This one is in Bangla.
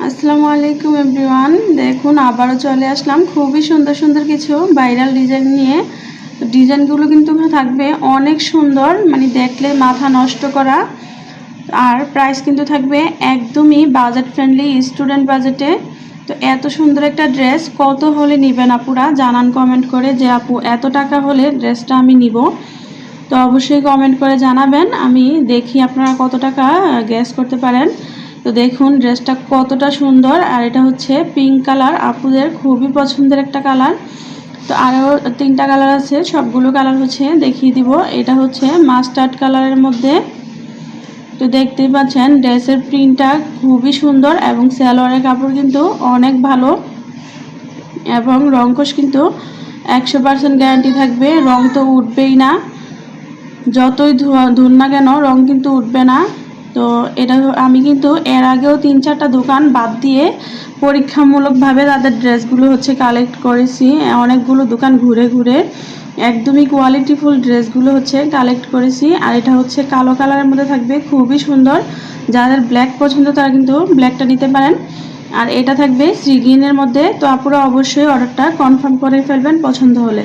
আসসালামু আলাইকুম এভরিওয়ান। দেখুন আবারও চলে আসলাম খুবই সুন্দর সুন্দর কিছু ভাইরাল ডিজাইন নিয়ে। ডিজাইনগুলো কিন্তু থাকবে অনেক সুন্দর, মানে দেখলে মাথা নষ্ট করা। আর প্রাইস কিন্তু থাকবে একদমই বাজেট ফ্রেন্ডলি, স্টুডেন্ট বাজেটে। তো এত সুন্দর একটা ড্রেস কত হলে নেবেন আপুরা জানান কমেন্ট করে, যে আপু এত টাকা হলে ড্রেসটা আমি নিব। তো অবশ্যই কমেন্ট করে জানাবেন, আমি দেখি আপনারা কত টাকা গেস করতে পারেন। তো দেখুন ড্রেসটা কতটা সুন্দর, আর এটা হচ্ছে পিঙ্ক কালার, আপুদের খুবই পছন্দের একটা কালার। তো আরও 3টা কালার আছে, সবগুলো কালার হচ্ছে দেখিয়ে দিব। এটা হচ্ছে মাস্টার্ড কালারের মধ্যে। তো দেখতেই পাচ্ছেন ড্রেসের প্রিন্টটা খুবই সুন্দর এবং সালোয়ারের কাপড় কিন্তু অনেক ভালো এবং রংকশ কিন্তু 100% গ্যারান্টি থাকবে। রং তো উঠবেই না, যতই ধুন না কেন রং কিন্তু উঠবে না। তো এটা আমি কিন্তু এর আগেও 3-4টা দোকান বাদ দিয়ে পরীক্ষামূলকভাবে তাদের ড্রেসগুলো হচ্ছে কালেক্ট করেছি। অনেকগুলো দোকান ঘুরে ঘুরে একদমই কোয়ালিটিফুল ড্রেসগুলো হচ্ছে কালেক্ট করেছি। আর এটা হচ্ছে কালো কালারের মধ্যে থাকবে, খুবই সুন্দর। যাদের ব্ল্যাক পছন্দ তারা কিন্তু ব্ল্যাকটা নিতে পারেন। আর এটা থাকবে সি গ্রিনের মধ্যে। তো আপনারা অবশ্যই অর্ডারটা কনফার্ম করে ফেলবেন পছন্দ হলে।